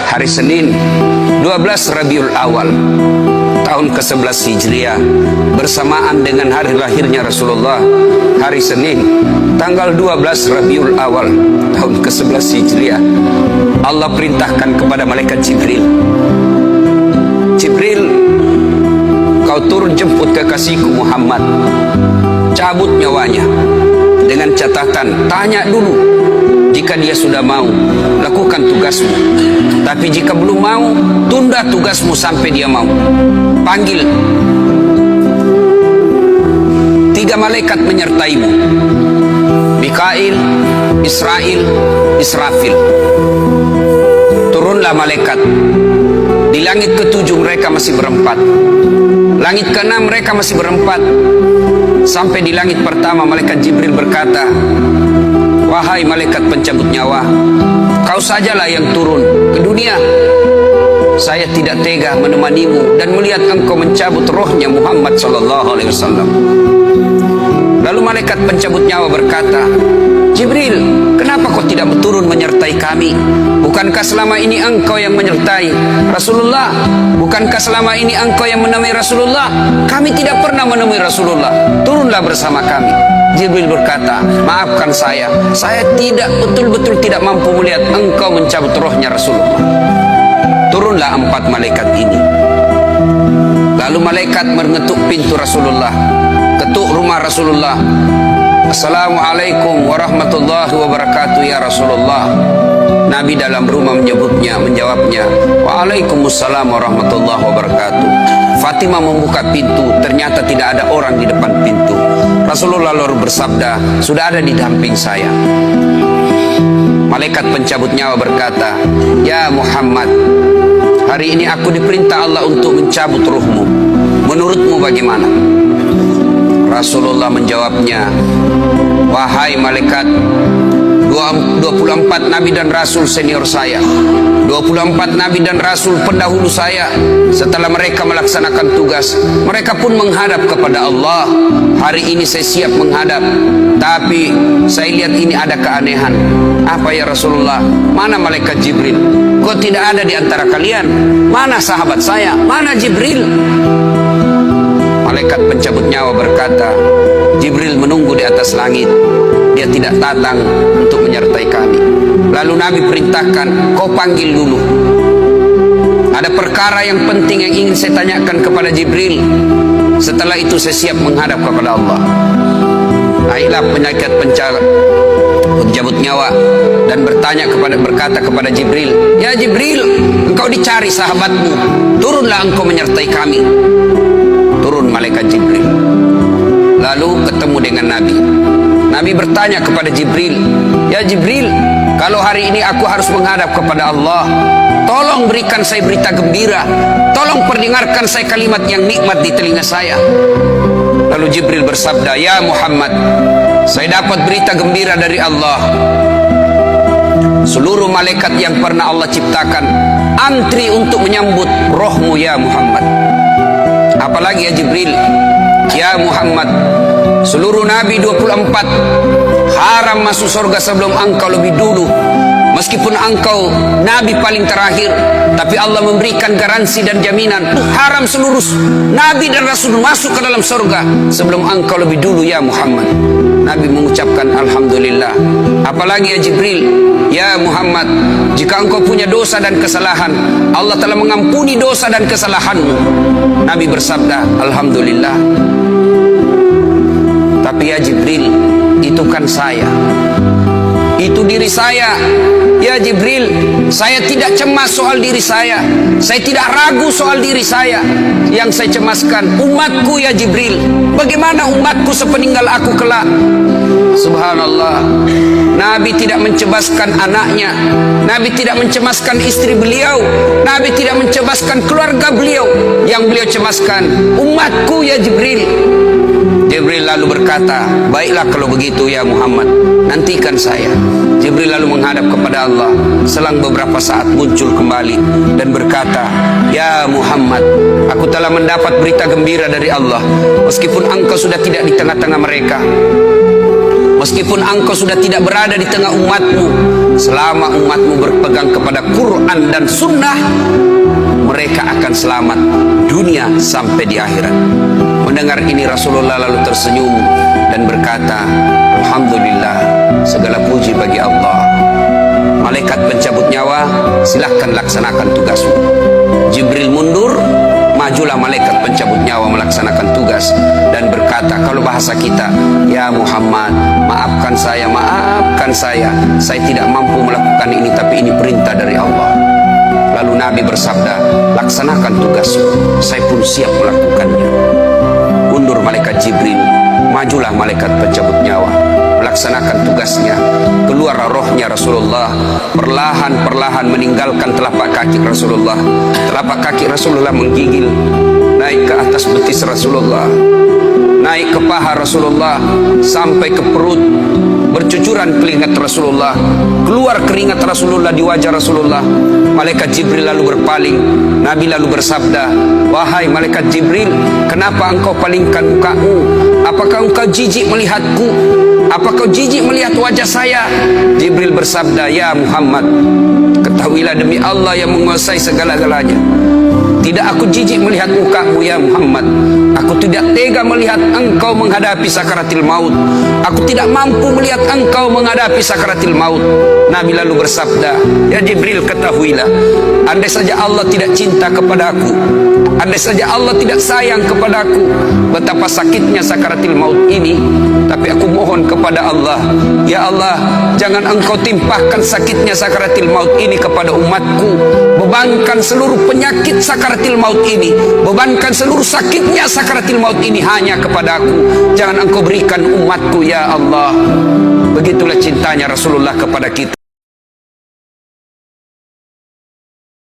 hari Senin 12 Rabiul Awal tahun ke-11 Hijriah, bersamaan dengan hari lahirnya Rasulullah, hari Senin tanggal 12 Rabiul Awal tahun ke-11 Hijriah, Allah perintahkan kepada malaikat Jibril, Jibril, kau turun jemput kekasihku Muhammad, cabut nyawanya, dengan catatan tanya dulu, jika dia sudah mau, lakukan tugasmu. Tapi jika belum mau, tunda tugasmu sampai dia mau. Panggil 3 malaikat menyertaimu, Mikail, Israel, Israfil. Turunlah malaikat. Di langit ke-7 mereka masih berempat, langit ke-6 mereka masih berempat. Sampai di langit pertama malaikat Jibril berkata, wahai malaikat pencabut nyawa, kau sajalah yang turun ke dunia. Saya tidak tega menemanimu dan melihat engkau mencabut rohnya Muhammad sallallahu alaihi wasallam. Lalu malaikat pencabut nyawa berkata, Jibril, kenapa kau tidak turun menyertai kami? Bukankah selama ini engkau yang menyertai Rasulullah? Bukankah selama ini engkau yang menemui Rasulullah? Kami tidak pernah menemui Rasulullah. Turunlah bersama kami. Jibril berkata, maafkan saya tidak betul-betul tidak mampu melihat engkau mencabut rohnya Rasulullah. Turunlah 4 malaikat ini. Lalu malaikat mengetuk pintu Rasulullah, ketuk rumah Rasulullah. Assalamualaikum warahmatullahi wabarakatuh ya Rasulullah. Nabi dalam rumah menjawabnya, Waalaikumsalam warahmatullahi wabarakatuh. Fatimah membuka pintu, ternyata tidak ada orang di depan pintu. Rasulullah lalu bersabda, sudah ada di samping saya. Malaikat pencabut nyawa berkata, ya Muhammad, hari ini aku diperintah Allah untuk mencabut ruhmu. Menurutmu bagaimana? Rasulullah menjawabnya, wahai malaikat, 24 nabi dan rasul senior saya, 24 nabi dan rasul pendahulu saya, setelah mereka melaksanakan tugas, mereka pun menghadap kepada Allah. Hari ini saya siap menghadap, tapi saya lihat ini ada keanehan. Apa ya Rasulullah? Mana malaikat Jibril? Kok tidak ada di antara kalian? Mana sahabat saya? Mana Jibril? Malaikat pencabut nyawa berkata, Jibril menunggu di atas langit. Dia tidak datang untuk menyertai kami. Lalu Nabi perintahkan, kau panggil dulu. Ada perkara yang penting yang ingin saya tanyakan kepada Jibril. Setelah itu saya siap menghadap kepada Allah. Ayolah malaikat pencabut nyawa dan berkata kepada Jibril, ya Jibril, engkau dicari sahabatmu. Turunlah engkau menyertai kami. Turun malaikat Jibril. Lalu ketemu dengan Nabi. Nabi bertanya kepada Jibril, ya Jibril, kalau hari ini aku harus menghadap kepada Allah, tolong berikan saya berita gembira. Tolong perdengarkan saya kalimat yang nikmat di telinga saya. Lalu Jibril bersabda, ya Muhammad, saya dapat berita gembira dari Allah. Seluruh malaikat yang pernah Allah ciptakan antri untuk menyambut rohmu ya Muhammad. Apalagi ya Jibril, ya Muhammad, seluruh nabi 24 haram masuk surga sebelum engkau lebih dulu. Meskipun engkau nabi paling terakhir, tapi Allah memberikan garansi dan jaminan, haram seluruh nabi dan rasul masuk ke dalam surga sebelum engkau lebih dulu ya Muhammad. Nabi mengucapkan alhamdulillah. Apalagi ya Jibril, ya Muhammad, jika engkau punya dosa dan kesalahan, Allah telah mengampuni dosa dan kesalahanmu. Nabi bersabda alhamdulillah. Tapi ya Jibril, itu kan saya, itu diri saya. Ya Jibril, saya tidak cemas soal diri saya tidak ragu soal diri saya. Yang saya cemaskan umatku ya Jibril. Bagaimana umatku sepeninggal aku kelak? Subhanallah, Nabi tidak mencemaskan anaknya, Nabi tidak mencemaskan istri beliau, Nabi tidak mencemaskan keluarga beliau. Yang beliau cemaskan umatku ya Jibril. Jibril lalu berkata, baiklah kalau begitu ya Muhammad, nantikan saya. Jibril lalu menghadap kepada Allah. Selang beberapa saat muncul kembali dan berkata, ya Muhammad, aku telah mendapat berita gembira dari Allah. Meskipun engkau sudah tidak di tengah-tengah mereka, Meskipun engkau sudah tidak berada di tengah umatmu, selama umatmu berpegang kepada Quran dan Sunnah, mereka akan selamat dunia sampai di akhirat. Mendengar ini Rasulullah lalu tersenyum dan berkata, Alhamdulillah, segala puji bagi Allah. Malaikat pencabut nyawa, silahkan laksanakan tugasmu. Jibril mundur, majulah malaikat pencabut nyawa melaksanakan tugas dan berkata, kalau bahasa kita, ya Muhammad, maafkan saya tidak mampu melakukan ini, tapi ini perintah dari Allah. Lalu Nabi bersabda, laksanakan tugasmu, saya pun siap melakukannya. Mundur malaikat Jibril, majulah malaikat pencabut nyawa melaksanakan tugasnya. Keluar rohnya Rasulullah, perlahan-perlahan meninggalkan telapak kaki Rasulullah. Telapak kaki Rasulullah menggigil naik ke atas betis Rasulullah, naik ke paha Rasulullah, sampai ke perut. Bercucuran keringat Rasulullah, keluar keringat Rasulullah di wajah Rasulullah. Malaikat Jibril lalu berpaling. Nabi lalu bersabda, wahai malaikat Jibril, kenapa engkau palingkan mukamu? Apakah engkau jijik melihatku? Apakah kau jijik melihat wajah saya? Jibril bersabda, ya Muhammad, ketahuilah demi Allah yang menguasai segala-galanya, tidak aku jijik melihat mukamu ya Muhammad. Aku tidak tega melihat engkau menghadapi sakaratil maut. Aku tidak mampu melihat engkau menghadapi sakaratil maut. Nabi lalu bersabda, ya Jibril, ketahuilah, andai saja Allah tidak cinta kepadaku, andai saja Allah tidak sayang kepadaku, betapa sakitnya sakaratil maut ini. Tapi aku mohon kepada Allah, ya Allah, jangan engkau timpahkan sakitnya sakaratil maut ini kepada umatku. Bebankan seluruh penyakit sakaratil maut ini, bebankan seluruh sakitnya sakaratil maut ini hanya kepada aku. Jangan engkau berikan umatku ya Allah. Begitulah cintanya Rasulullah kepada kita.